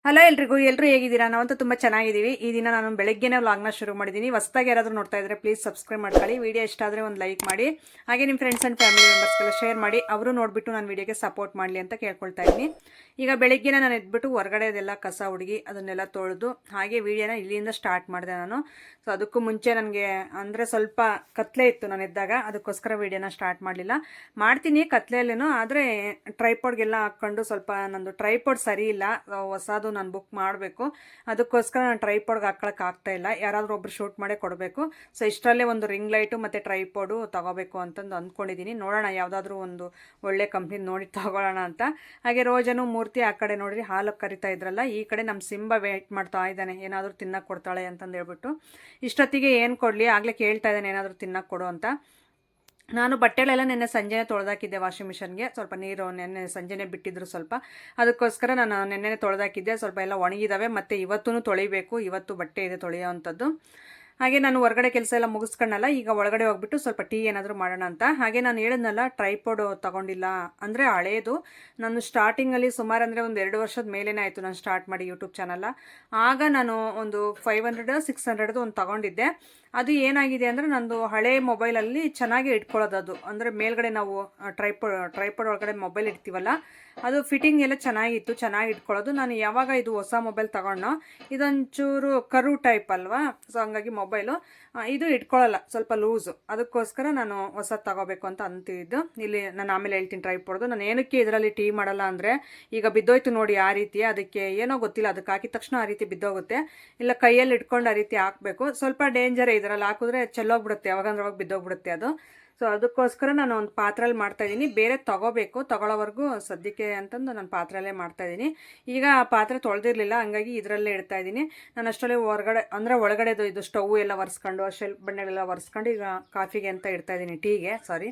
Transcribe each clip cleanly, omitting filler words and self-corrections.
Hello ಎಲ್ಲರೂ ಹೇಗಿದ್ದೀರಾ? ನಾವಂತೂ ತುಂಬ ಚೆನ್ನಾಗಿದ್ದೀವಿ. ಈ ದಿನ ನಾನು ಬೆಳಗ್ಗೆನೇ ವ್ಲಾಗ್ನ ಶುರು ಮಾಡಿದ್ದೀನಿ. ಹೊಸದಾಗಿ ಯಾರಾದರೂ ನೋಡ್ತಾ ಇದ್ದರೆ ಪ್ಲೀಸ್ ಸಬ್ಸ್ಕ್ರೈಬ್ ಮಾಡ್ಕೊಳ್ಳಿ. ವಿಡಿಯೋ ಇಷ್ಟ ಆದರೆ ಒಂದು ಲೈಕ್ ಮಾಡಿ, ಹಾಗೆ ನಿಮ್ಮ ಫ್ರೆಂಡ್ಸ್ ಆ್ಯಂಡ್ ಫ್ಯಾಮಿಲಿ ಮೆಂಬರ್ಸ್ಗೆಲ್ಲ ಶೇರ್ ಮಾಡಿ, ಅವರು ನೋಡಿಬಿಟ್ಟು ನನ್ನ ವಿಡಿಯೋಗೆ ಸಪೋರ್ಟ್ ಮಾಡಲಿ ಅಂತ ಕೇಳ್ಕೊಳ್ತಾ ಇದ್ದೀನಿ. ಈಗ ಬೆಳಗ್ಗೆನೇ ನಾನು ಎದ್ಬಿಟ್ಟು ಹೊರಗಡೆದೆಲ್ಲ ಕಸ ಹುಡುಗಿ ಅದನ್ನೆಲ್ಲ ತೊಳೆದು ಹಾಗೆ ವಿಡಿಯೋನ ಇಲ್ಲಿಂದ ಸ್ಟಾರ್ಟ್ ಮಾಡಿದೆ ನಾನು. ಸೊ ಅದಕ್ಕೂ ಮುಂಚೆ ನನಗೆ ಅಂದರೆ ಸ್ವಲ್ಪ ಕತ್ಲೆ ಇತ್ತು ನಾನು ಎದ್ದಾಗ, ಅದಕ್ಕೋಸ್ಕರ ವಿಡಿಯೋನ ಸ್ಟಾರ್ಟ್ ಮಾಡಲಿಲ್ಲ. ಮಾಡ್ತೀನಿ ಕತ್ಲೆಯಲ್ಲೇನೋ, ಆದರೆ ಟ್ರೈಪಾಡ್ಗೆಲ್ಲ ಹಾಕ್ಕೊಂಡು ಸ್ವಲ್ಪ ನಂದು ಟ್ರೈಪಾಡ್ ಸರಿ ಇಲ್ಲ, ಹೊಸದು ನಾನು ಬುಕ್ ಮಾಡಬೇಕು. ಅದಕ್ಕೋಸ್ಕರ ನಾನು ಟ್ರೈಪಾಡ್ಗೆ ಹಾಕ್ಕೊಳಕ್ಕೆ ಆಗ್ತಾ ಇಲ್ಲ. ಯಾರಾದರೂ ಒಬ್ರು ಶೂಟ್ ಮಾಡೇ ಕೊಡಬೇಕು. ಸೊ ಇಷ್ಟರಲ್ಲೇ ಒಂದು ರಿಂಗ್ ಲೈಟು ಮತ್ತು ಟ್ರೈಪಾಡು ತೊಗೋಬೇಕು ಅಂತಂದು ಅಂದ್ಕೊಂಡಿದ್ದೀನಿ. ನೋಡೋಣ ಯಾವುದಾದ್ರೂ ಒಂದು ಒಳ್ಳೆ ಕಂಪ್ನಿ ನೋಡಿ ತೊಗೊಳ್ಳೋಣ ಅಂತ. ಹಾಗೆ ರೋಜನು ಮೂರ್ತಿ ಆ ಕಡೆ ನೋಡಿರಿ ಹಾಲು ಕರಿತಾ ಇದ್ರಲ್ಲ, ಈ ಕಡೆ ನಮ್ಮ ಸಿಂಬ ವೇಟ್ ಮಾಡ್ತಾ ಇದ್ದಾನೆ ಏನಾದರೂ ತಿನ್ನಕ್ಕೆ ಕೊಡ್ತಾಳೆ ಅಂತಂದು ಹೇಳ್ಬಿಟ್ಟು. ಇಷ್ಟೊತ್ತಿಗೆ ಏನು ಕೊಡಲಿ, ಆಗಲೇ ಕೇಳ್ತಾ ಇದ್ದಾನೆ ಏನಾದರೂ ತಿನ್ನಕ್ಕೆ ಕೊಡು ಅಂತ. ನಾನು ಬಟ್ಟೆಗಳೆಲ್ಲ ನೆನ್ನೆ ಸಂಜೆನೇ ತೊಳೆದಾಕಿದ್ದೆ ವಾಷಿಂಗ್ ಮಿಷನ್ಗೆ. ಸ್ವಲ್ಪ ನೀರು ನೆನ್ನೆ ಸಂಜೆನೇ ಬಿಟ್ಟಿದ್ರು ಸ್ವಲ್ಪ, ಅದಕ್ಕೋಸ್ಕರ ನಾನು ನೆನ್ನೆನೇ ತೊಳೆದಾಕಿದ್ದೆ. ಸ್ವಲ್ಪ ಎಲ್ಲ ಒಣಗಿದಾವೆ, ಮತ್ತು ಇವತ್ತೂ ತೊಳಿಬೇಕು. ಇವತ್ತು ಬಟ್ಟೆ ಇದೆ ತೊಳೆಯೋ ಅಂಥದ್ದು. ಹಾಗೆ ನಾನು ಹೊರಗಡೆ ಕೆಲಸ ಎಲ್ಲ ಮುಗಿಸ್ಕೊಂಡಲ್ಲ, ಈಗ ಒಳಗಡೆ ಹೋಗ್ಬಿಟ್ಟು ಸ್ವಲ್ಪ ಟೀ ಏನಾದರೂ ಮಾಡೋಣ ಅಂತ. ಹಾಗೆ ನಾನು ಹೇಳಿದ್ನಲ್ಲ ಟ್ರೈಪಾಡ್ ತೊಗೊಂಡಿಲ್ಲ ಅಂದರೆ ಹಳೇದು. ನಾನು ಸ್ಟಾರ್ಟಿಂಗಲ್ಲಿ ಸುಮಾರು ಅಂದರೆ ಒಂದು 2 ವರ್ಷದ ಮೇಲೇ ಆಯಿತು ನಾನು ಸ್ಟಾರ್ಟ್ ಮಾಡಿ ಯೂಟ್ಯೂಬ್ ಚಾನಲ್ಲ. ಆಗ ನಾನು ಒಂದು 500-600 ಒಂದು ತೊಗೊಂಡಿದ್ದೆ. ಅದು ಏನಾಗಿದೆ ಅಂದರೆ ನಂದು ಹಳೆ ಮೊಬೈಲಲ್ಲಿ ಚೆನ್ನಾಗಿ ಇಟ್ಕೊಳ್ಳೋದು. ಅದು ಅಂದರೆ ಮೇಲ್ಗಡೆ ನಾವು ಟ್ರೈಪಾಡ್ ಒಳಗಡೆ ಮೊಬೈಲ್ ಇಡ್ತೀವಲ್ಲ, ಅದು ಫಿಟ್ಟಿಂಗ್ ಎಲ್ಲ ಚೆನ್ನಾಗಿತ್ತು, ಚೆನ್ನಾಗಿ ಇಟ್ಕೊಳ್ಳೋದು. ನಾನು ಯಾವಾಗ ಇದು ಹೊಸ ಮೊಬೈಲ್ ತಗೊಂಡೋ, ಇದೊಂಚೂರು ಕರು ಟೈಪ್ ಅಲ್ವಾ, ಸೊ ಹಂಗಾಗಿ ಮೊಬೈಲು ಇದು ಇಟ್ಕೊಳ್ಳಲ್ಲ, ಸ್ವಲ್ಪ ಲೂಸು. ಅದಕ್ಕೋಸ್ಕರ ನಾನು ಹೊಸದು ತಗೋಬೇಕು ಅಂತ ಅಂತಿದ್ದು. ಇಲ್ಲಿ ನಾನು ಆಮೇಲೆ ಹೇಳ್ತೀನಿ ಟ್ರೈಪಾಡ್ದು. ನಾನು ಏನಕ್ಕೆ ಇದರಲ್ಲಿ ಟೀ ಮಾಡಲ್ಲ ಅಂದರೆ, ಈಗ ಬಿದ್ದೋಯ್ತು ನೋಡಿ ಆ ರೀತಿ, ಅದಕ್ಕೆ ಏನೋ ಗೊತ್ತಿಲ್ಲ, ಅದಕ್ಕೆ ಹಾಕಿದ ತಕ್ಷಣ ಆ ರೀತಿ ಬಿದ್ದೋಗುತ್ತೆ. ಇಲ್ಲ ಕೈಯಲ್ಲಿ ಇಟ್ಕೊಂಡು ಆ ರೀತಿ ಹಾಕಬೇಕು. ಸ್ವಲ್ಪ ಡೇಂಜರೇ ಇದರಲ್ಲಿ ಹಾಕಿದ್ರೆ ಚೆಲ್ಲೋಗ್ಬಿಡುತ್ತೆ, ಯಾವಾಗಂದ್ರೆ ಅವಾಗ ಬಿದ್ದೋಗ್ಬಿಡುತ್ತೆ ಅದು. ಸೊ ಅದಕ್ಕೋಸ್ಕರ ನಾನು ಒಂದು ಪಾತ್ರೆಯಲ್ಲಿ ಮಾಡ್ತಾಯಿದ್ದೀನಿ. ಬೇರೆ ತಗೊಳ್ಳೋವರೆಗೂ ಸದ್ಯಕ್ಕೆ ಅಂತಂದು ನಾನು ಪಾತ್ರೆಯಲ್ಲೇ ಮಾಡ್ತಾಯಿದ್ದೀನಿ. ಈಗ ಆ ಪಾತ್ರೆ ತೊಳೆದಿರಲಿಲ್ಲ, ಹಂಗಾಗಿ ಇದರಲ್ಲೇ ಇಡ್ತಾಯಿದ್ದೀನಿ. ನಾನು ಅಷ್ಟರಲ್ಲಿ ಹೊರಗಡೆ ಅಂದರೆ ಒಳಗಡೆದು ಇದು ಸ್ಟವ್ ಎಲ್ಲ ಒರೆಸ್ಕೊಂಡು ಶೆಲ್ಫ್ ಬಂಡೆಗಳೆಲ್ಲ ಒರೆಸ್ಕೊಂಡು ಈಗ ಕಾಫಿಗೆ ಅಂತ ಇಡ್ತಾಯಿದ್ದೀನಿ, ಟೀಗೆ ಸಾರಿ.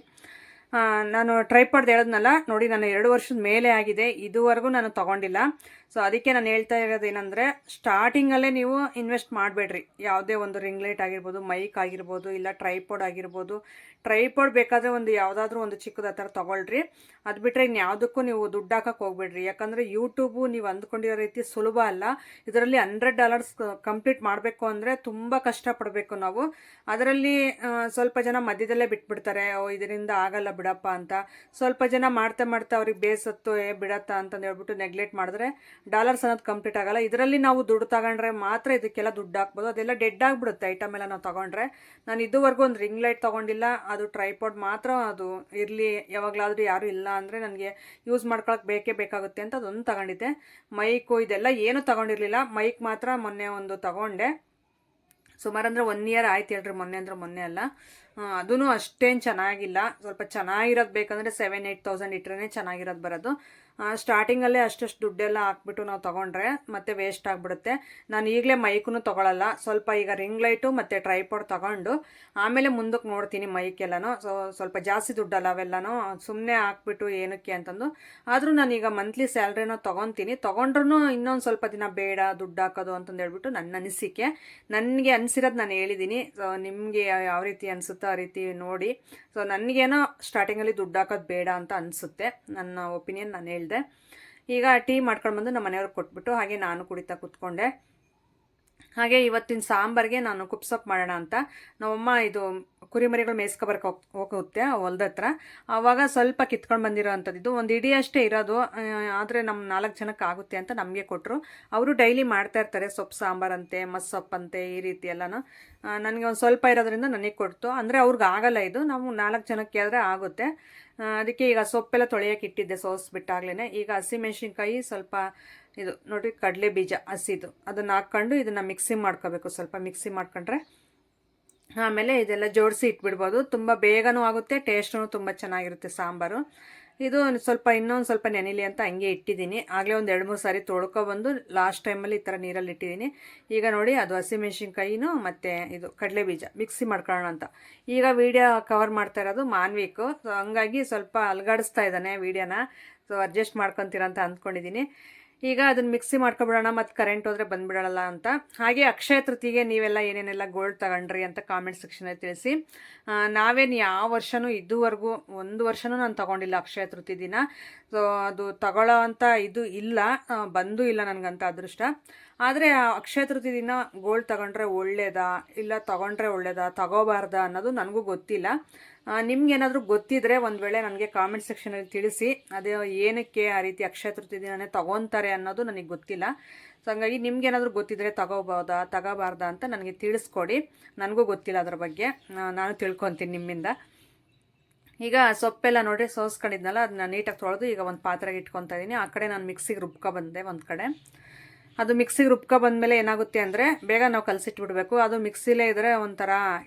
ನಾನು ಟ್ರೈಪಾಡ್ದು ಹೇಳಿದ್ನಲ್ಲ ನೋಡಿ, ನಾನು 2 ವರ್ಷದ ಮೇಲೆ ಆಗಿದೆ, ಇದುವರೆಗೂ ನಾನು ತೊಗೊಂಡಿಲ್ಲ. ಸೊ ಅದಕ್ಕೆ ನಾನು ಹೇಳ್ತಾ ಇರೋದೇನೆಂದರೆ, ಸ್ಟಾರ್ಟಿಂಗಲ್ಲೇ ನೀವು ಇನ್ವೆಸ್ಟ್ ಮಾಡಬೇಡ್ರಿ. ಯಾವುದೇ ಒಂದು ರಿಂಗ್ ಲೈಟ್ ಆಗಿರ್ಬೋದು, ಮೈಕ್ ಆಗಿರ್ಬೋದು, ಇಲ್ಲ ಟ್ರೈಪಾಡ್ ಆಗಿರ್ಬೋದು. ಟ್ರೈಪಾಡ್ ಬೇಕಾದರೆ ಒಂದು ಯಾವುದಾದ್ರೂ ಒಂದು ಚಿಕ್ಕದ ಥರ ತೊಗೊಳ್ರಿ. ಅದು ಬಿಟ್ಟರೆ ಇನ್ಯಾವುದಕ್ಕೂ ನೀವು ದುಡ್ಡು ಹಾಕಕ್ಕೆ ಹೋಗ್ಬೇಡ್ರಿ. ಯಾಕಂದರೆ ಯೂಟ್ಯೂಬು ನೀವು ಅಂದ್ಕೊಂಡಿರೋ ರೀತಿ ಸುಲಭ ಅಲ್ಲ. ಇದರಲ್ಲಿ $100 ಕಂಪ್ಲೀಟ್ ಮಾಡಬೇಕು ಅಂದರೆ ತುಂಬ ಕಷ್ಟಪಡಬೇಕು ನಾವು. ಅದರಲ್ಲಿ ಸ್ವಲ್ಪ ಜನ ಮಧ್ಯದಲ್ಲೇ ಬಿಟ್ಬಿಡ್ತಾರೆ, ಇದರಿಂದ ಆಗಲ್ಲ ಬಿಡಪ್ಪ ಅಂತ. ಸ್ವಲ್ಪ ಜನ ಮಾಡ್ತಾ ಅವ್ರಿಗೆ ಬೇಸತ್ತು ಬಿಡತ್ತಾ ಅಂತಂದು ಹೇಳ್ಬಿಟ್ಟು ನೆಗ್ಲೆಕ್ಟ್ ಮಾಡಿದ್ರೆ ಡಾಲರ್ಸ್ ಅನ್ನೋದು ಕಂಪ್ಲೀಟ್ ಆಗಲ್ಲ. ಇದರಲ್ಲಿ ನಾವು ದುಡ್ಡು ತಗೊಂಡ್ರೆ ಮಾತ್ರ ಇದಕ್ಕೆಲ್ಲ ದುಡ್ಡು ಹಾಕ್ಬೋದು. ಅದೆಲ್ಲ ಡೆಡ್ ಆಗಿಬಿಡುತ್ತೆ ಐಟಮ್ ಎಲ್ಲ ನಾವು ತೊಗೊಂಡ್ರೆ. ನಾನು ಇದುವರೆಗೂ ಒಂದು ರಿಂಗ್ ಲೈಟ್ ತೊಗೊಂಡಿಲ್ಲ, ಅದು ಟ್ರೈಪಾಡ್ ಮಾತ್ರ ಅದು ಇರಲಿ, ಯಾವಾಗಲಾದರೂ ಯಾರೂ ಇಲ್ಲ ಅಂದರೆ ನನಗೆ ಯೂಸ್ ಮಾಡ್ಕೊಳಕ್ಕೆ ಬೇಕೇ ಬೇಕಾಗುತ್ತೆ ಅಂತ ಅದೊಂದು ತಗೊಂಡಿದ್ದೆ. ಮೈಕು ಇದೆಲ್ಲ ಏನೂ ತೊಗೊಂಡಿರಲಿಲ್ಲ. ಮೈಕ್ ಮಾತ್ರ ಮೊನ್ನೆ ಒಂದು ತೊಗೊಂಡೆ. ಸುಮಾರು ಅಂದರೆ 1 ಇಯರ್ ಆಯ್ತು ಹೇಳ್ರಿ, ಮೊನ್ನೆ ಅಂದರೆ ಮೊನ್ನೆ ಅಲ್ಲ. ಅದೂ ಅಷ್ಟೇನು ಚೆನ್ನಾಗಿಲ್ಲ. ಸ್ವಲ್ಪ ಚೆನ್ನಾಗಿರೋದು ಬೇಕಂದರೆ 7-8 thousand ಇಟ್ಟರೆ ಚೆನ್ನಾಗಿರೋದು ಬರೋದು. ಸ್ಟಾರ್ಟಿಂಗಲ್ಲೇ ಅಷ್ಟು ದುಡ್ಡೆಲ್ಲ ಹಾಕ್ಬಿಟ್ಟು ನಾವು ತೊಗೊಂಡ್ರೆ ಮತ್ತೆ ವೇಸ್ಟ್ ಆಗಿಬಿಡುತ್ತೆ. ನಾನು ಈಗಲೇ ಮೈಕೂ ತೊಗೊಳಲ್ಲ. ಸ್ವಲ್ಪ ಈಗ ರಿಂಗ್ ಲೈಟು ಮತ್ತು ಟ್ರೈಪಾಡ್ ತೊಗೊಂಡು ಆಮೇಲೆ ಮುಂದಕ್ಕೆ ನೋಡ್ತೀನಿ ಮೈಕೆಲ್ಲನೂ. ಸೊ ಸ್ವಲ್ಪ ಜಾಸ್ತಿ ದುಡ್ಡಲ್ಲ ಅವೆಲ್ಲನೂ, ಸುಮ್ಮನೆ ಹಾಕ್ಬಿಟ್ಟು ಏನಕ್ಕೆ ಅಂತಂದು. ಆದರೂ ನಾನೀಗ ಮಂತ್ಲಿ ಸ್ಯಾಲ್ರಿನೂ ತೊಗೊತೀನಿ. ತೊಗೊಂಡ್ರೂ ಇನ್ನೊಂದು ಸ್ವಲ್ಪ ದಿನ ಬೇಡ ದುಡ್ಡು ಹಾಕೋದು ಅಂತಂದು ಹೇಳ್ಬಿಟ್ಟು ನನ್ನ ಅನಿಸಿಕೆ. ನನಗೆ ಅನಿಸಿರೋದು ನಾನು ಹೇಳಿದ್ದೀನಿ. ಸೊ ನಿಮಗೆ ಯಾವ ರೀತಿ ಅನಿಸುತ್ತೋ ಆ ರೀತಿ ನೋಡಿ. ಸೊ ನನಗೇನೋ ಸ್ಟಾರ್ಟಿಂಗಲ್ಲಿ ದುಡ್ಡು ಹಾಕೋದು ಬೇಡ ಅಂತ ಅನಿಸುತ್ತೆ, ನನ್ನ ಒಪಿನಿಯನ್ ನಾನು ಹೇಳಿದೆ. ಈಗ ಟೀ ಮಾಡ್ಕೊಂಡು ಬಂದು ನಮ್ಮ ಮನೆಯವ್ರಿಗೆ ಕೊಟ್ಬಿಟ್ಟು ಹಾಗೆ ನಾನು ಕುಡಿತಾ ಕೂತ್ಕೊಂಡೆ. ಹಾಗೆ ಇವತ್ತಿನ ಸಾಂಬಾರಿಗೆ ನಾನು ಕುಪ್ಸೊಪ್ಪು ಮಾಡೋಣ ಅಂತ. ನಮ್ಮಮ್ಮ ಇದು ಕುರಿಮರಿಗಳು ಮೇಯ್ಸ್ಕೊಬರಕ್ಕೆ ಹೋಗುತ್ತೆ ಹೊಲ್ದ ಹತ್ರ. ಆವಾಗ ಸ್ವಲ್ಪ ಕಿತ್ಕೊಂಡು ಬಂದಿರೋ ಅಂಥದ್ದು ಒಂದು ಇಡೀ ಅಷ್ಟೇ ಇರೋದು, ಆದರೆ ನಮ್ಮ 4 ಜನಕ್ಕೆ ಆಗುತ್ತೆ ಅಂತ ನಮಗೆ ಕೊಟ್ಟರು. ಅವರು ಡೈಲಿ ಮಾಡ್ತಾಯಿರ್ತಾರೆ ಸೊಪ್ಪು ಸಾಂಬಾರಂತೆ, ಮಸ್ಸೊಪ್ಪಂತೆ, ಈ ರೀತಿ ಎಲ್ಲನೂ. ನನಗೆ ಒಂದು ಸ್ವಲ್ಪ ಇರೋದ್ರಿಂದ ನನಗೆ ಕೊಡ್ತು. ಅಂದರೆ ಅವ್ರಿಗೆ ಆಗಲ್ಲ ಇದು, ನಾವು 4 ಜನಕ್ಕೆ ಆದರೆ ಆಗುತ್ತೆ. ಅದಕ್ಕೆ ಈಗ ಸೊಪ್ಪೆಲ್ಲ ತೊಳೆಯೋಕೆ ಇಟ್ಟಿದ್ದೆ ಸೋಸ್ಬಿಟ್ಟಾಗ್ಲೇ. ಈಗ ಹಸಿಮೆಣ್ಸಿನ್ಕಾಯಿ, ಸ್ವಲ್ಪ ಇದು ನೋಡಿ ಕಡಲೆ ಬೀಜ ಹಸಿದು, ಅದನ್ನು ಹಾಕ್ಕೊಂಡು ಇದನ್ನು ಮಿಕ್ಸಿ ಮಾಡ್ಕೋಬೇಕು. ಸ್ವಲ್ಪ ಮಿಕ್ಸಿ ಮಾಡ್ಕೊಂಡ್ರೆ ಆಮೇಲೆ ಇದೆಲ್ಲ ಜೋಡಿಸಿ ಇಟ್ಬಿಡ್ಬೋದು. ತುಂಬ ಬೇಗನೂ ಆಗುತ್ತೆ, ಟೇಸ್ಟೂ ತುಂಬ ಚೆನ್ನಾಗಿರುತ್ತೆ ಸಾಂಬಾರು. ಇದು ಸ್ವಲ್ಪ ಇನ್ನೊಂದು ಸ್ವಲ್ಪ ನೆನಿಲಿ ಅಂತ ಹಂಗೆ ಇಟ್ಟಿದ್ದೀನಿ. ಆಗಲೇ ಒಂದು 2-3 ಸಾರಿ ತೊಳ್ಕೊಬಂದು ಲಾಸ್ಟ್ ಟೈಮಲ್ಲಿ ಈ ಥರ ನೀರಲ್ಲಿ ಇಟ್ಟಿದ್ದೀನಿ. ಈಗ ನೋಡಿ ಅದು ಹಸಿಮೆಣ್ಸಿನ್ಕಾಯಿನೂ ಮತ್ತು ಇದು ಕಡಲೆ ಬೀಜ ಮಿಕ್ಸಿ ಮಾಡ್ಕೊಳ್ಳೋಣ ಅಂತ. ಈಗ ವೀಡಿಯೋ ಕವರ್ ಮಾಡ್ತಾ ಇರೋದು ಮಾನ್ವಿಕು. ಸೊ ಹಂಗಾಗಿ ಸ್ವಲ್ಪ ಅಲ್ಗಾಡಿಸ್ತಾ ಇದ್ದಾನೆ ವೀಡಿಯೋನ. ಸೊ ಅಡ್ಜಸ್ಟ್ ಮಾಡ್ಕೊತೀರ ಅಂತ ಅಂದ್ಕೊಂಡಿದ್ದೀನಿ. ಈಗ ಅದನ್ನ ಮಿಕ್ಸಿ ಮಾಡ್ಕೊಬಿಡೋಣ, ಮತ್ತು ಕರೆಂಟ್ ಹೋದರೆ ಬಂದುಬಿಡೋಲ್ಲ ಅಂತ. ಹಾಗೆ ಅಕ್ಷಯ ತೃತೀಯಗೆ ನೀವೆಲ್ಲ ಏನೇನೆಲ್ಲ ಗೋಲ್ಡ್ ತಗೊಂಡ್ರಿ ಅಂತ ಕಾಮೆಂಟ್ ಸೆಕ್ಷನಲ್ಲಿ ತಿಳಿಸಿ. ನಾವೇನು ಯಾವ ವರ್ಷವೂ ಇದುವರೆಗೂ ಒಂದು ವರ್ಷವೂ ನಾನು ತೊಗೊಂಡಿಲ್ಲ ಅಕ್ಷಯ ತೃತೀಯ ದಿನ. ಸೊ ಅದು ತಗೊಳ್ಳೋ ಅಂಥ ಇದು ಇಲ್ಲ, ಬಂದೂ ಇಲ್ಲ ನನಗಂತ ಅದೃಷ್ಟ. ಆದರೆ ಅಕ್ಷಯ ತೃತೀಯ ದಿನ ಗೋಲ್ಡ್ ತಗೊಂಡ್ರೆ ಒಳ್ಳೇದಾ ಇಲ್ಲ ತಗೊಂಡ್ರೆ ಒಳ್ಳೇದಾ ತಗೋಬಾರ್ದಾ ಅನ್ನೋದು ನನಗೂ ಗೊತ್ತಿಲ್ಲ. ನಿಮ್ಗೇನಾದರೂ ಗೊತ್ತಿದ್ರೆ ಒಂದು ವೇಳೆ ನನಗೆ ಕಾಮೆಂಟ್ ಸೆಕ್ಷನಲ್ಲಿ ತಿಳಿಸಿ. ಅದೇ ಏನಕ್ಕೆ ಆ ರೀತಿ ಅಕ್ಷಯ ತೃತೀಯ ದಿನನೇ ತಗೊತಾರೆ ಅನ್ನೋದು ನನಗೆ ಗೊತ್ತಿಲ್ಲ. ಸೊ ಹಂಗಾಗಿ ನಿಮ್ಗೇನಾದರೂ ಗೊತ್ತಿದ್ರೆ ತಗೋಬೋದಾ ತಗೋಬಾರ್ದಾ ಅಂತ ನನಗೆ ತಿಳಿಸ್ಕೊಡಿ. ನನಗೂ ಗೊತ್ತಿಲ್ಲ ಅದ್ರ ಬಗ್ಗೆ, ನಾನು ತಿಳ್ಕೊತೀನಿ ನಿಮ್ಮಿಂದ. ಈಗ ಸೊಪ್ಪೆಲ್ಲ ನೋಡಿರಿ ಸೋಸ್ಕೊಂಡಿದ್ನಲ್ಲ, ಅದನ್ನ ನೀಟಾಗಿ ತೊಳೆದು ಈಗ ಒಂದು ಪಾತ್ರೆಗೆ ಇಟ್ಕೊತಾ ಇದ್ದೀನಿ. ಆ ಕಡೆ ನಾನು ಮಿಕ್ಸಿಗೆ ಬಂದೆ ಒಂದು ಕಡೆ. ಅದು ಮಿಕ್ಸಿಗೆ ಬಂದಮೇಲೆ ಏನಾಗುತ್ತೆ ಅಂದರೆ ಬೇಗ ನಾವು ಕಲಸಿಟ್ಬಿಡ್ಬೇಕು. ಅದು ಮಿಕ್ಸಿಲೇ ಇದ್ದರೆ ಒಂಥರ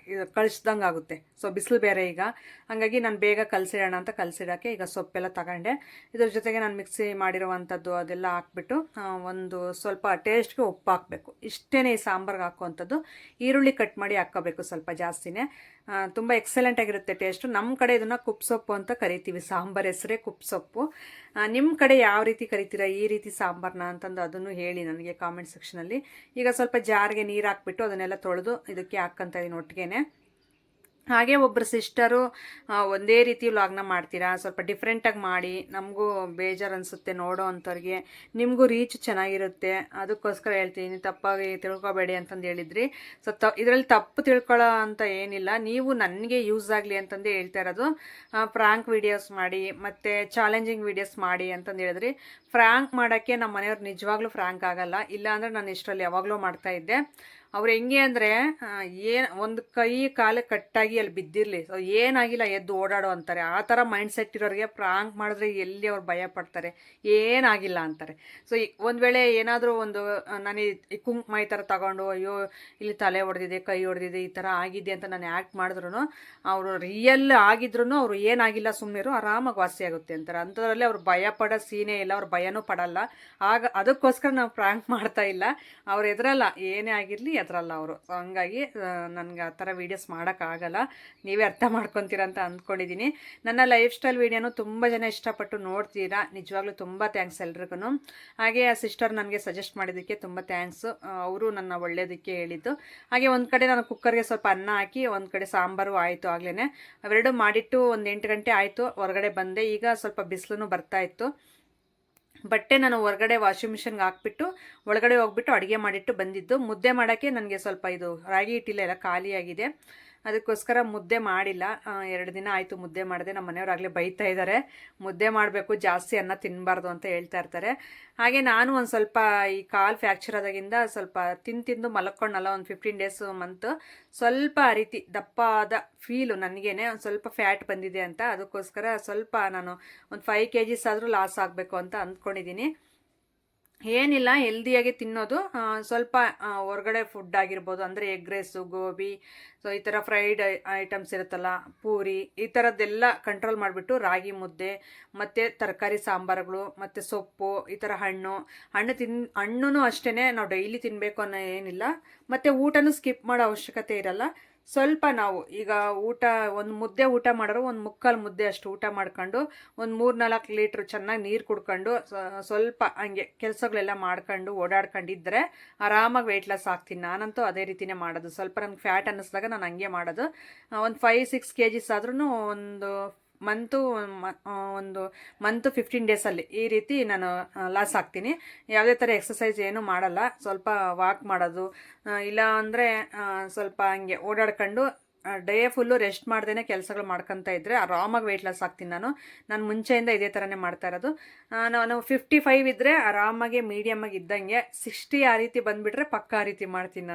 ಕಳಿಸ್ದಂಗೆ ಆಗುತ್ತೆ. ಸೊ ಬಿಸಿಲು ಬೇರೆ ಈಗ, ಹಾಗಾಗಿ ನಾನು ಬೇಗ ಕಲಸಿಡೋಣ ಅಂತ ಕಲಸಿಡೋಕ್ಕೆ ಈಗ ಸೊಪ್ಪೆಲ್ಲ ತಗೊಂಡೆ. ಇದ್ರ ಜೊತೆಗೆ ನಾನು ಮಿಕ್ಸಿ ಮಾಡಿರುವಂಥದ್ದು ಅದೆಲ್ಲ ಹಾಕ್ಬಿಟ್ಟು ಒಂದು ಸ್ವಲ್ಪ ಟೇಸ್ಟ್ಗೆ ಉಪ್ಪು ಹಾಕಬೇಕು. ಇಷ್ಟೇ ಈ ಸಾಂಬಾರ್ಗೆ ಹಾಕುವಂಥದ್ದು. ಈರುಳ್ಳಿ ಕಟ್ ಮಾಡಿ ಹಾಕ್ಕೋಬೇಕು ಸ್ವಲ್ಪ ಜಾಸ್ತಿನೇ. ತುಂಬ ಎಕ್ಸಲೆಂಟಾಗಿರುತ್ತೆ ಟೇಸ್ಟು. ನಮ್ಮ ಕಡೆ ಇದನ್ನು ಕುಪ್ಪು ಅಂತ ಕರಿತೀವಿ, ಸಾಂಬಾರ್ ಹೆಸರೇ ಕುಪ್ಪು. ನಿಮ್ಮ ಕಡೆ ಯಾವ ರೀತಿ ಕರಿತೀರಾ ಈ ರೀತಿ ಸಾಂಬಾರನ್ನ ಅಂತಂದು ಅದನ್ನು ಹೇಳಿ ನನಗೆ ಕಾಮೆಂಟ್ ಸೆಕ್ಷನಲ್ಲಿ. ಈಗ ಸ್ವಲ್ಪ ಜಾರಿಗೆ ನೀರು ಹಾಕ್ಬಿಟ್ಟು ಅದನ್ನೆಲ್ಲ ತೊಳೆದು ಇದಕ್ಕೆ ಹಾಕ್ಕೊಂತ ಇದೀನಿ ಒಟ್ಟಿಗೆ. ಹಾಗೆ ಒಬ್ಬರು ಸಿಸ್ಟರು ಒಂದೇ ರೀತಿ ವ್ಲಾಗ್ನ ಮಾಡ್ತೀರಾ, ಸ್ವಲ್ಪ ಡಿಫ್ರೆಂಟಾಗಿ ಮಾಡಿ, ನಮಗೂ ಬೇಜಾರು ಅನಿಸುತ್ತೆ ನೋಡೋ ಅಂಥವ್ರಿಗೆ, ನಿಮಗೂ ರೀಚ್ ಚೆನ್ನಾಗಿರುತ್ತೆ, ಅದಕ್ಕೋಸ್ಕರ ಹೇಳ್ತೀನಿ, ತಪ್ಪಾಗಿ ತಿಳ್ಕೊಬೇಡಿ ಅಂತಂದು ಹೇಳಿದ್ರಿ. ಸೊ ಇದರಲ್ಲಿ ತಪ್ಪು ತಿಳ್ಕೊಳ್ಳೋ ಅಂತ ಏನಿಲ್ಲ, ನೀವು ನನಗೆ ಯೂಸ್ ಆಗಲಿ ಅಂತಂದು ಹೇಳ್ತಾ ಇರೋದು. ಫ್ರಾಂಕ್ ವೀಡಿಯೋಸ್ ಮಾಡಿ ಮತ್ತು ಚಾಲೆಂಜಿಂಗ್ ವೀಡಿಯೋಸ್ ಮಾಡಿ ಅಂತಂದು ಹೇಳಿದ್ರಿ. ಫ್ರಾಂಕ್ ಮಾಡೋಕ್ಕೆ ನಮ್ಮ ಮನೆಯವ್ರು ನಿಜವಾಗ್ಲೂ ಫ್ರಾಂಕ್ ಆಗಲ್ಲ, ಇಲ್ಲಾಂದರೆ ನಾನು ಇಷ್ಟರಲ್ಲಿ ಯಾವಾಗಲೂ ಮಾಡ್ತಾಯಿದ್ದೆ. ಅವ್ರು ಹೆಂಗೆ ಅಂದರೆ ಒಂದು ಕೈ ಕಾಲು ಕಟ್ಟಾಗಿ ಅಲ್ಲಿ ಬಿದ್ದಿರಲಿ, ಸೊ ಏನಾಗಿಲ್ಲ ಎದ್ದು ಓಡಾಡೋ ಅಂತಾರೆ. ಆ ಥರ ಮೈಂಡ್ ಸೆಟ್ ಇರೋರಿಗೆ ಫ್ರಾಂಕ್ ಮಾಡಿದ್ರೆ ಎಲ್ಲಿ ಅವ್ರು ಭಯ ಪಡ್ತಾರೆ, ಏನಾಗಿಲ್ಲ ಅಂತಾರೆ. ಸೊ ಒಂದು ವೇಳೆ ಏನಾದರೂ ಒಂದು ನಾನು ಈ ಕುಂಕುಮ ಈ ಥರ ತಗೊಂಡು ಅಯ್ಯೋ ಇಲ್ಲಿ ತಲೆ ಹೊಡೆದಿದೆ ಕೈ ಹೊಡೆದಿದೆ ಈ ಥರ ಆಗಿದೆ ಅಂತ ನಾನು ಆ್ಯಕ್ಟ್ ಮಾಡಿದ್ರು, ಅವರು ರಿಯಲ್ ಆಗಿದ್ರು ಅವರು ಏನಾಗಿಲ್ಲ ಸುಮ್ಮನಿರು ಆರಾಮಾಗಿ ವಾಸಿ ಆಗುತ್ತೆ ಅಂತಾರೆ. ಅಂಥದ್ರಲ್ಲಿ ಅವ್ರು ಭಯ ಪಡೋ ಸೀನೇ ಇಲ್ಲ, ಅವ್ರು ಭಯನೂ ಪಡಲ್ಲ. ಆಗ ಅದಕ್ಕೋಸ್ಕರ ನಾವು ಫ್ರಾಂಕ್ ಮಾಡ್ತಾ ಇಲ್ಲ. ಅವ್ರು ಎದುರಲ್ಲ, ಏನೇ ಆಗಿರಲಿ ಎದುರಲ್ಲ ಅವರು. ಸೊ ಹಂಗಾಗಿ ನನಗೆ ಆ ಥರ ವೀಡಿಯೋಸ್ ಮಾಡೋಕ್ಕಾಗಲ್ಲ, ನೀವೇ ಅರ್ಥ ಮಾಡ್ಕೊತೀರ ಅಂತ ಅಂದ್ಕೊಂಡಿದ್ದೀನಿ. ನನ್ನ ಲೈಫ್ ಸ್ಟೈಲ್ ವೀಡಿಯೋನು ತುಂಬ ಜನ ಇಷ್ಟಪಟ್ಟು ನೋಡ್ತೀರಾ, ನಿಜವಾಗ್ಲೂ ತುಂಬ ಥ್ಯಾಂಕ್ಸ್ ಎಲ್ರಿಗೂ. ಹಾಗೆ ಆ ಸಿಸ್ಟರ್ ನನಗೆ ಸಜೆಸ್ಟ್ ಮಾಡಿದ್ದಕ್ಕೆ ತುಂಬ ಥ್ಯಾಂಕ್ಸು, ಅವರು ನನ್ನ ಒಳ್ಳೆಯದಕ್ಕೆ ಹೇಳಿದ್ದು. ಹಾಗೆ ಒಂದು ಕಡೆ ನಾನು ಕುಕ್ಕರ್ಗೆ ಸ್ವಲ್ಪ ಅನ್ನ ಹಾಕಿ ಒಂದು ಕಡೆ ಸಾಂಬಾರು ಆಯಿತು ಆಗಲೇ. ಅವೆರಡು ಮಾಡಿಟ್ಟು ಒಂದು 8 ಗಂಟೆ ಆಯಿತು, ಹೊರಗಡೆ ಬಂದೆ. ಈಗ ಸ್ವಲ್ಪ ಬಿಸಿಲು ಬರ್ತಾಯಿತ್ತು. ಬಟ್ಟೆ ನಾನು ಹೊರಗಡೆ ವಾಷಿಂಗ್ ಮಿಷನ್ಗೆ ಹಾಕ್ಬಿಟ್ಟು ಒಳಗಡೆ ಹೋಗ್ಬಿಟ್ಟು ಅಡುಗೆ ಮಾಡಿಟ್ಟು ಬಂದಿದ್ದು. ಮುದ್ದೆ ಮಾಡೋಕ್ಕೆ ನನಗೆ ಸ್ವಲ್ಪ ಇದು ರಾಗಿ ಹಿಟ್ಟಿಲ್ಲ, ಎಲ್ಲ ಖಾಲಿಯಾಗಿದೆ, ಅದಕ್ಕೋಸ್ಕರ ಮುದ್ದೆ ಮಾಡಿಲ್ಲ. 2 ದಿನ ಆಯಿತು ಮುದ್ದೆ ಮಾಡಿದೆ. ನಮ್ಮ ಮನೆಯವರಾಗಲೇ ಬೈತಾ ಇದ್ದಾರೆ, ಮುದ್ದೆ ಮಾಡಬೇಕು ಜಾಸ್ತಿ ಅನ್ನ ತಿನ್ನಬಾರ್ದು ಅಂತ ಹೇಳ್ತಾ ಇರ್ತಾರೆ. ಹಾಗೆ ನಾನು ಒಂದು ಸ್ವಲ್ಪ ಈ ಕಾಲು ಫ್ರ್ಯಾಕ್ಚರ್ ಆದಾಗಿಂದ ಸ್ವಲ್ಪ ತಿಂದು ಮಲ್ಕೊಂಡಲ್ಲ, ಒಂದು 15 ಡೇಸ್ ಮಂತು ಸ್ವಲ್ಪ ಆ ರೀತಿ ದಪ್ಪ ಆದ ಫೀಲು ನನಗೇನೆ, ಒಂದು ಸ್ವಲ್ಪ ಫ್ಯಾಟ್ ಬಂದಿದೆ ಅಂತ. ಅದಕ್ಕೋಸ್ಕರ ಸ್ವಲ್ಪ ನಾನು ಒಂದು 5 kgs ಆದರೂ ಲಾಸ್ ಆಗಬೇಕು ಅಂತ ಅಂದ್ಕೊಂಡಿದ್ದೀನಿ. ಏನಿಲ್ಲ, ಹೆಲ್ದಿಯಾಗಿ ತಿನ್ನೋದು. ಸ್ವಲ್ಪ ಹೊರಗಡೆ ಫುಡ್ ಆಗಿರ್ಬೋದು, ಅಂದರೆ ಎಗ್ ರೈಸು, ಗೋಬಿ, ಸೊ ಈ ಥರ ಫ್ರೈಡ್ ಐಟಮ್ಸ್ ಇರುತ್ತಲ್ಲ, ಪೂರಿ, ಈ ಥರದ್ದೆಲ್ಲ ಕಂಟ್ರೋಲ್ ಮಾಡಿಬಿಟ್ಟು ರಾಗಿ ಮುದ್ದೆ ಮತ್ತು ತರಕಾರಿ ಸಾಂಬಾರುಗಳು ಮತ್ತು ಸೊಪ್ಪು, ಈ ಥರ ಹಣ್ಣು ಅಷ್ಟೇ ನಾವು ಡೈಲಿ ತಿನ್ನಬೇಕು ಅನ್ನೋ ಏನಿಲ್ಲ. ಮತ್ತು ಊಟನೂ ಸ್ಕಿಪ್ ಮಾಡೋ ಅವಶ್ಯಕತೆ ಇರಲ್ಲ. ಸ್ವಲ್ಪ ನಾವು ಈಗ ಒಂದು ಮುದ್ದೆ ಊಟ ಮಾಡೋರು ಒಂದು 3/4 ಮುದ್ದೆ ಅಷ್ಟು ಊಟ ಮಾಡ್ಕೊಂಡು ಒಂದು 3-4 ಲೀಟ್ರ್ ಚೆನ್ನಾಗಿ ನೀರು ಕುಡ್ಕೊಂಡು ಸ್ವಲ್ಪ ಹಂಗೆ ಕೆಲಸಗಳೆಲ್ಲ ಮಾಡ್ಕೊಂಡು ಓಡಾಡ್ಕೊಂಡಿದ್ದರೆ ಆರಾಮಾಗಿ ವೆಯ್ಟ್ ಲಾಸ್ ಆಗ್ತೀನಿ. ನಾನಂತೂ ಅದೇ ರೀತಿಯೇ ಮಾಡೋದು. ಸ್ವಲ್ಪ ನನಗೆ ಫ್ಯಾಟ್ ಅನ್ನಿಸ್ದಾಗ ನಾನು ಹಂಗೆ ಮಾಡೋದು. ಒಂದು 5-6 kgs ಆದ್ರೂ ಒಂದು ಮಂತು 15 ಡೇಸಲ್ಲಿ ಈ ರೀತಿ ನಾನು ಲಾಸ್ ಆಗ್ತೀನಿ. ಯಾವುದೇ ಥರ ಎಕ್ಸಸೈಸ್ ಏನೂ ಮಾಡಲ್ಲ, ಸ್ವಲ್ಪ ವಾಕ್ ಮಾಡೋದು, ಇಲ್ಲ ಅಂದರೆ ಸ್ವಲ್ಪ ಹಂಗೆ ಓಡಾಡ್ಕೊಂಡು ಡೇ ಫುಲ್ಲು ರೆಸ್ಟ್ ಮಾಡ್ದೇ ಕೆಲಸಗಳು ಮಾಡ್ಕೊತಾ ಇದ್ದರೆ ಆರಾಮಾಗಿ ವೆಯ್ಟ್ ಲಾಸ್ ಆಗ್ತೀನಿ. ನಾನು ಮುಂಚೆಯಿಂದ ಇದೇ ಥರನೇ ಮಾಡ್ತಾ ಇರೋದು. ನಾನು 55 ಇದ್ದರೆ ಆರಾಮಾಗಿ ಮೀಡಿಯಮ್ಮಾಗಿ ಇದ್ದಂಗೆ, 60 ಆ ರೀತಿ ಬಂದುಬಿಟ್ರೆ ಪಕ್ಕ ಆ ರೀತಿ ಮಾಡ್ತೀನಿ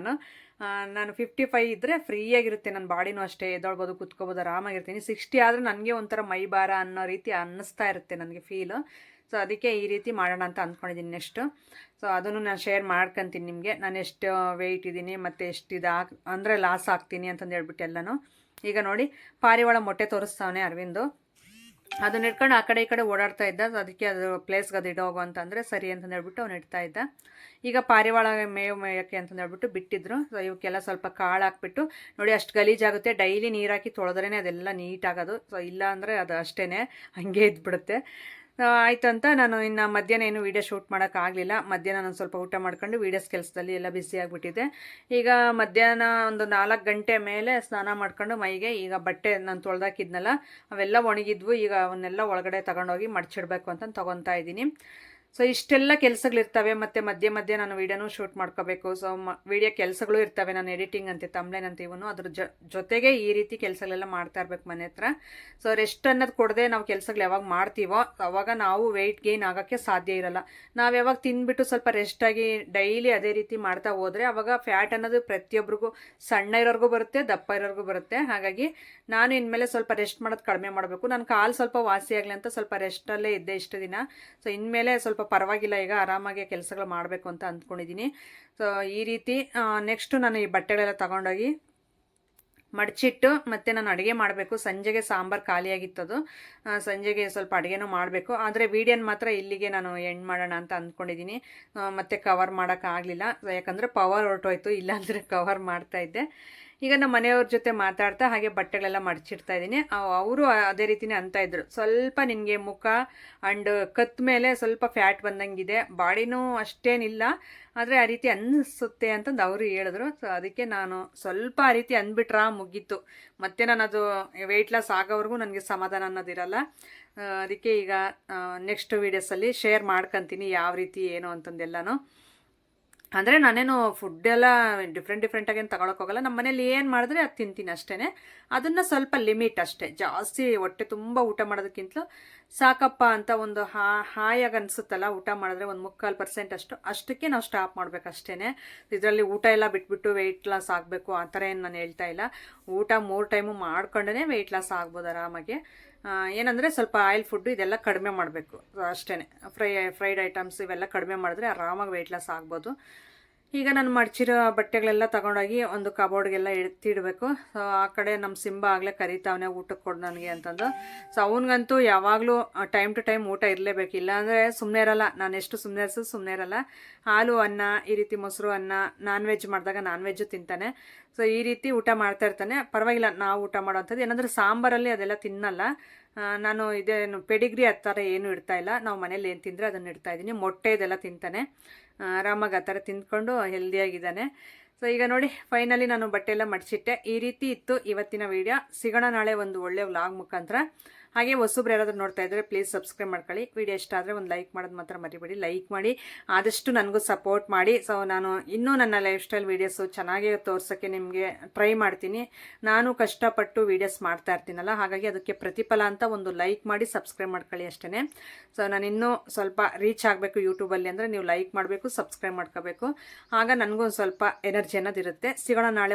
ನಾನು 55 ಇದ್ದರೆ ಫ್ರೀಯಾಗಿರುತ್ತೆ ನನ್ನ ಬಾಡಿನೂ ಅಷ್ಟೇ, ಎದ್ದೊಳ್ಬೋದು, ಕುತ್ಕೋಬೋದು, ಆರಾಮಾಗಿರ್ತೀನಿ. 60 ಆದರೆ ನನಗೆ ಒಂಥರ ಮೈ ಭಾರ ಅನ್ನೋ ರೀತಿ ಅನ್ನಿಸ್ತಾ ಇರುತ್ತೆ ನನಗೆ ಫೀಲು. ಸೊ ಅದಕ್ಕೆ ಈ ರೀತಿ ಮಾಡೋಣ ಅಂತ ಅಂದ್ಕೊಂಡಿದ್ದೀನಿ ನೆಕ್ಸ್ಟು. ಸೊ ಅದನ್ನು ನಾನು ಶೇರ್ ಮಾಡ್ಕೊತೀನಿ ನಿಮಗೆ, ನಾನು ಎಷ್ಟು ವೆಯ್ಟ್ ಇದ್ದೀನಿ ಮತ್ತು ಎಷ್ಟಿದೆ ಅಂದರೆ ಲಾಸ್ ಆಗ್ತೀನಿ ಅಂತಂದು ಹೇಳ್ಬಿಟ್ಟು ಎಲ್ಲನೂ. ಈಗ ನೋಡಿ ಪಾರಿವಾಳ ಮೊಟ್ಟೆ ತೋರಿಸ್ತಾವನೆ ಅರವಿಂದು, ಅದನ್ನ ಇಟ್ಕೊಂಡು ಆ ಕಡೆ ಈ ಕಡೆ ಓಡಾಡ್ತಾ ಇದ್ದ. ಸೊ ಅದಕ್ಕೆ ಅದು ಪ್ಲೇಸ್ಗೆ ಅದು ಇಡೋಗು ಅಂತಂದರೆ ಸರಿ ಅಂತಂದು ಹೇಳ್ಬಿಟ್ಟು ಅವ್ನು ಇಡ್ತಾ ಇದ್ದ. ಈಗ ಪಾರಿವಾಳ ಮೇಯೋಕ್ಕೆ ಅಂತಂದು ಹೇಳ್ಬಿಟ್ಟು ಬಿಟ್ಟಿದ್ರು. ಸೊ ಇವಕ್ಕೆಲ್ಲ ಸ್ವಲ್ಪ ಕಾಳು ಹಾಕ್ಬಿಟ್ಟು ನೋಡಿ, ಅಷ್ಟು ಗಲೀಜಾಗುತ್ತೆ. ಡೈಲಿ ನೀರು ಹಾಕಿ ತೊಳೆದ್ರೇ ಅದೆಲ್ಲ ನೀಟಾಗೋದು. ಸೊ ಇಲ್ಲ ಅಂದರೆ ಅದು ಅಷ್ಟೇ ಹಂಗೆ ಇದ್ಬಿಡುತ್ತೆ. ಆಯಿತು ಅಂತ ನಾನು ಇನ್ನು ಮಧ್ಯಾಹ್ನ ಏನು ವೀಡಿಯೋ ಶೂಟ್ ಮಾಡೋಕ್ಕಾಗಲಿಲ್ಲ. ಮಧ್ಯಾಹ್ನ ನಾನು ಸ್ವಲ್ಪ ಊಟ ಮಾಡ್ಕೊಂಡು ವೀಡಿಯೋಸ್ ಕೆಲಸದಲ್ಲಿ ಎಲ್ಲ ಬ್ಯುಸಿ ಆಗಿಬಿಟ್ಟಿದ್ದೆ. ಈಗ ಮಧ್ಯಾಹ್ನ ಒಂದು 4 ಗಂಟೆ ಮೇಲೆ ಸ್ನಾನ ಮಾಡ್ಕೊಂಡು ಮೈಗೆ ಈಗ ಬಟ್ಟೆ ನಾನು ತೊಳೆದಾಕಿದ್ನಲ್ಲ ಅವೆಲ್ಲ ಒಣಗಿದ್ವು. ಈಗ ಅವನ್ನೆಲ್ಲ ಒಳಗಡೆ ತಗೊಂಡೋಗಿ ಮಡ್ಚಿಡ್ಬೇಕು ಅಂತ ತೊಗೊತಾ ಇದ್ದೀನಿ. ಸೊ ಇಷ್ಟೆಲ್ಲ ಕೆಲಸಗಳಿರ್ತವೆ, ಮತ್ತು ಮಧ್ಯೆ ಮಧ್ಯೆ ನಾನು ವೀಡಿಯೋನೂ ಶೂಟ್ ಮಾಡ್ಕೋಬೇಕು. ಸೊ ವೀಡಿಯೋ ಕೆಲಸಗಳು ಇರ್ತವೆ, ನಾನು ಎಡಿಟಿಂಗ್ ಅಂತೆ ತಮ್ಲೇನ್ ಅಂತ ಇವನು ಅದ್ರ ಜೊತೆಗೆ ಈ ರೀತಿ ಕೆಲಸಗಳೆಲ್ಲ ಮಾಡ್ತಾ ಇರ್ಬೇಕು ಮನೆ ಹತ್ರ. ಸೊ ರೆಸ್ಟ್ ಅನ್ನೋದು ಕೊಡದೆ ನಾವು ಕೆಲಸಗಳು ಯಾವಾಗ ಮಾಡ್ತೀವೋ ಅವಾಗ ನಾವು ವೆಯ್ಟ್ ಗೇನ್ ಆಗೋಕ್ಕೆ ಸಾಧ್ಯ ಇರಲ್ಲ. ನಾವು ಯಾವಾಗ ತಿಂದ್ಬಿಟ್ಟು ಸ್ವಲ್ಪ ರೆಸ್ಟಾಗಿ ಡೈಲಿ ಅದೇ ರೀತಿ ಮಾಡ್ತಾ ಹೋದರೆ ಅವಾಗ ಫ್ಯಾಟ್ ಅನ್ನೋದು ಪ್ರತಿಯೊಬ್ಬರಿಗೂ, ಸಣ್ಣ ಇರೋರ್ಗೂ ಬರುತ್ತೆ, ದಪ್ಪ ಇರೋರ್ಗೂ ಬರುತ್ತೆ. ಹಾಗಾಗಿ ನಾನು ಇನ್ಮೇಲೆ ಸ್ವಲ್ಪ ರೆಸ್ಟ್ ಮಾಡೋದು ಕಡಿಮೆ ಮಾಡಬೇಕು. ನನ್ನ ಕಾಲು ಸ್ವಲ್ಪ ವಾಸಿ ಆಗಲಿ ಅಂತ ಸ್ವಲ್ಪ ರೆಸ್ಟಲ್ಲೇ ಇದ್ದೆ ಇಷ್ಟು ದಿನ. ಸೊ ಇನ್ಮೇಲೆ ಸ್ವಲ್ಪ ಪರವಾಗಿಲ್ಲ, ಈಗ ಆರಾಮಾಗಿ ಕೆಲಸಗಳು ಮಾಡಬೇಕು ಅಂತ ಅಂದ್ಕೊಂಡಿದ್ದೀನಿ. ಸೊ ಈ ರೀತಿ ನೆಕ್ಸ್ಟು ನಾನು ಈ ಬಟ್ಟೆಗಳೆಲ್ಲ ತಗೊಂಡೋಗಿ ಮಡಚಿಟ್ಟು ಮತ್ತೆ ನಾನು ಅಡುಗೆ ಮಾಡಬೇಕು. ಸಂಜೆಗೆ ಸಾಂಬಾರು ಖಾಲಿಯಾಗಿತ್ತದು, ಸಂಜೆಗೆ ಸ್ವಲ್ಪ ಅಡುಗೆನೂ ಮಾಡಬೇಕು. ಆದರೆ ವೀಡಿಯೋನ ಮಾತ್ರ ಇಲ್ಲಿಗೆ ನಾನು ಎಂಡ್ ಮಾಡೋಣ ಅಂತ ಅಂದ್ಕೊಂಡಿದ್ದೀನಿ. ಮತ್ತೆ ಕವರ್ ಮಾಡೋಕ್ಕಾಗಲಿಲ್ಲ, ಯಾಕಂದರೆ ಪವರ್ ಹೊರಟೋಯ್ತು, ಇಲ್ಲಾಂದರೆ ಕವರ್ ಮಾಡ್ತಾಯಿದ್ದೆ. ಈಗ ನಮ್ಮ ಮನೆಯವ್ರ ಜೊತೆ ಮಾತಾಡ್ತಾ ಹಾಗೆ ಬಟ್ಟೆಗಳೆಲ್ಲ ಮಡಚಿಡ್ತಾ ಇದ್ದೀನಿ. ಅವರು ಅದೇ ರೀತಿನೇ ಅಂತ ಇದ್ರು, ಸ್ವಲ್ಪ ನಿನಗೆ ಮುಖ ಆ್ಯಂಡ್ ಕತ್ ಮೇಲೆ ಸ್ವಲ್ಪ ಫ್ಯಾಟ್ ಬಂದಂಗಿದೆ, ಬಾಡಿನೂ ಅಷ್ಟೇನಿಲ್ಲ, ಆದರೆ ಆ ರೀತಿ ಅನ್ನಿಸುತ್ತೆ ಅಂತಂದು ಅವರು ಹೇಳಿದ್ರು. ಸೊ ಅದಕ್ಕೆ ನಾನು ಸ್ವಲ್ಪ ಆ ರೀತಿ ಅಂದ್ಬಿಟ್ರಾ ಮುಗೀತು, ಮತ್ತೆ ನಾನು ಅದು ವೆಯ್ಟ್ ಲಾಸ್ ಆಗೋವರೆಗೂ ನನಗೆ ಸಮಾಧಾನ ಅನ್ನೋದಿರಲ್ಲ. ಅದಕ್ಕೆ ಈಗ ನೆಕ್ಸ್ಟ್ ವೀಡಿಯೋಸಲ್ಲಿ ಶೇರ್ ಮಾಡ್ಕೊತೀನಿ ಯಾವ ರೀತಿ ಏನು ಅಂತಂದೆಲ್ಲನೂ. ಅಂದರೆ ನಾನೇನು ಫುಡ್ಡೆಲ್ಲ ಡಿಫ್ರೆಂಟಾಗಿ ಏನು ಹೋಗಲ್ಲ. ನಮ್ಮ ಮನೇಲಿ ಏನು ಮಾಡಿದ್ರೆ ಅದು ತಿಂತೀನಿ ಅಷ್ಟೇ. ಅದನ್ನು ಸ್ವಲ್ಪ ಲಿಮಿಟ್ ಅಷ್ಟೇ, ಜಾಸ್ತಿ ಹೊಟ್ಟೆ ತುಂಬ ಊಟ ಮಾಡೋದಕ್ಕಿಂತಲೂ ಸಾಕಪ್ಪ ಅಂತ ಒಂದು ಹಾಯಾಗಿ ಅನಿಸುತ್ತಲ್ಲ ಊಟ ಮಾಡಿದ್ರೆ, ಒಂದು 3/4% ಅಷ್ಟಕ್ಕೆ ನಾವು ಸ್ಟಾಪ್ ಮಾಡಬೇಕು ಅಷ್ಟೇ. ಇದರಲ್ಲಿ ಊಟ ಎಲ್ಲ ಬಿಟ್ಬಿಟ್ಟು ವೆಯ್ಟ್ ಲಾಸ್ ಆಗಬೇಕು ಆ ಥರ ಏನು ನಾನು ಹೇಳ್ತಾ ಇಲ್ಲ. ಊಟ 3 ಟೈಮು ಮಾಡ್ಕೊಂಡೇ ವೆಯ್ಟ್ ಲಾಸ್ ಆಗ್ಬೋದು ಆರಾಮಾಗಿ. ಏನಂದರೆ ಸ್ವಲ್ಪ ಆಯಿಲ್ ಫುಡ್ಡು ಇದೆಲ್ಲ ಕಡಿಮೆ ಮಾಡಬೇಕು ಅಷ್ಟೇ. ಫ್ರೈಡ್ ಐಟಮ್ಸ್ ಇವೆಲ್ಲ ಕಡಿಮೆ ಮಾಡಿದ್ರೆ ಆರಾಮಾಗಿ ವೆಯ್ಟ್ ಲಾಸ್ ಆಗ್ಬೋದು. ಈಗ ನಾನು ಮಡ್ಚಿರೋ ಬಟ್ಟೆಗಳೆಲ್ಲ ತಗೊಂಡೋಗಿ ಒಂದು ಕಬೋರ್ಡ್ಗೆಲ್ಲ ಎತ್ತಿಡಬೇಕು. ಸೊ ಆ ಕಡೆ ನಮ್ಮ ಸಿಂಬ ಆಗಲೇ ಕರೀತಾವನೆ ಊಟಕ್ಕೆ ಕೊಡು ನನಗೆ ಅಂತಂದು. ಸೊ ಅವನಿಗಂತೂ ಯಾವಾಗಲೂ ಟೈಮ್ ಟು ಟೈಮ್ ಊಟ ಇರಲೇಬೇಕು, ಇಲ್ಲಾಂದರೆ ಸುಮ್ಮನೆ ಇರಲ್ಲ. ನಾನು ಎಷ್ಟು ಸುಮ್ಮನೆ ಇರಲ್ಲ. ಹಾಲು ಅನ್ನ, ಈ ರೀತಿ ಮೊಸರು ಅನ್ನ, ನಾನ್ ವೆಜ್ ಮಾಡಿದಾಗ ನಾನ್ ವೆಜ್ಜು ತಿಂತಾನೆ. ಸೊ ಈ ರೀತಿ ಊಟ ಮಾಡ್ತಾ ಇರ್ತಾನೆ, ಪರವಾಗಿಲ್ಲ. ನಾವು ಊಟ ಮಾಡೋವಂಥದ್ದು ಏನಂದರೆ ಸಾಂಬಾರಲ್ಲಿ ಅದೆಲ್ಲ ತಿನ್ನಲ್ಲ ನಾನು. ಇದೇನು ಪೆಡಿಗ್ರಿ ಆ ಥರ ಏನೂ ಇಡ್ತಾ ಇಲ್ಲ. ನಾವು ಮನೇಲಿ ಏನು ತಿಂದರೆ ಅದನ್ನು ಇಡ್ತಾ ಇದ್ದೀನಿ. ಮೊಟ್ಟೆ ಇದೆಲ್ಲ ತಿಂತಾನೆ, ಆರಾಮಾಗಿ ಆ ಥರ ತಿಂದ್ಕೊಂಡು ಹೆಲ್ದಿಯಾಗಿದ್ದಾನೆ. ಸೊ ಈಗ ನೋಡಿ ಫೈನಲಿ ನಾನು ಬಟ್ಟೆ ಎಲ್ಲ ಮಡಿಸಿಟ್ಟೆ. ಈ ರೀತಿ ಇತ್ತು ಇವತ್ತಿನ ವೀಡಿಯೋ. ಸಿಗೋಣ ನಾಳೆ ಒಂದು ಒಳ್ಳೆ ವ್ಲಾಗ್ ಮುಖಾಂತರ. ಹಾಗೆ ಹೊಸಬ್ರು ಯಾರಾದರೂ ನೋಡ್ತಾ ಇದ್ದರೆ ಪ್ಲೀಸ್ ಸಬ್ಸ್ಕ್ರೈಬ್ ಮಾಡ್ಕೊಳ್ಳಿ. ವಿಡಿಯೋ ಇಷ್ಟ ಆದರೆ ಒಂದು ಲೈಕ್ ಮಾಡೋದು ಮಾತ್ರ ಮರಿಬೇಡಿ. ಲೈಕ್ ಮಾಡಿ, ಆದಷ್ಟು ನನಗೂ ಸಪೋರ್ಟ್ ಮಾಡಿ. ಸೊ ನಾನು ಇನ್ನೂ ನನ್ನ ಲೈಫ್ ಸ್ಟೈಲ್ ವೀಡಿಯೋಸು ಚೆನ್ನಾಗಿ ತೋರ್ಸೋಕ್ಕೆ ನಿಮಗೆ ಟ್ರೈ ಮಾಡ್ತೀನಿ. ನಾನು ಕಷ್ಟಪಟ್ಟು ವೀಡಿಯೋಸ್ ಮಾಡ್ತಾ ಇರ್ತೀನಲ್ಲ, ಹಾಗಾಗಿ ಅದಕ್ಕೆ ಪ್ರತಿಫಲ ಅಂತ ಒಂದು ಲೈಕ್ ಮಾಡಿ ಸಬ್ಸ್ಕ್ರೈಬ್ ಮಾಡ್ಕೊಳ್ಳಿ ಅಷ್ಟೇ. ಸೊ ನಾನು ಇನ್ನೂ ಸ್ವಲ್ಪ ರೀಚ್ ಆಗಬೇಕು ಯೂಟ್ಯೂಬಲ್ಲಿ ಅಂದರೆ ನೀವು ಲೈಕ್ ಮಾಡಬೇಕು, ಸಬ್ಸ್ಕ್ರೈಬ್ ಮಾಡ್ಕೋಬೇಕು. ಆಗ ನನಗೂ ಒಂದು ಸ್ವಲ್ಪ ಎನರ್ಜಿ ಅನ್ನೋದಿರುತ್ತೆ. ಸಿಗೋಣ ನಾಳೆ.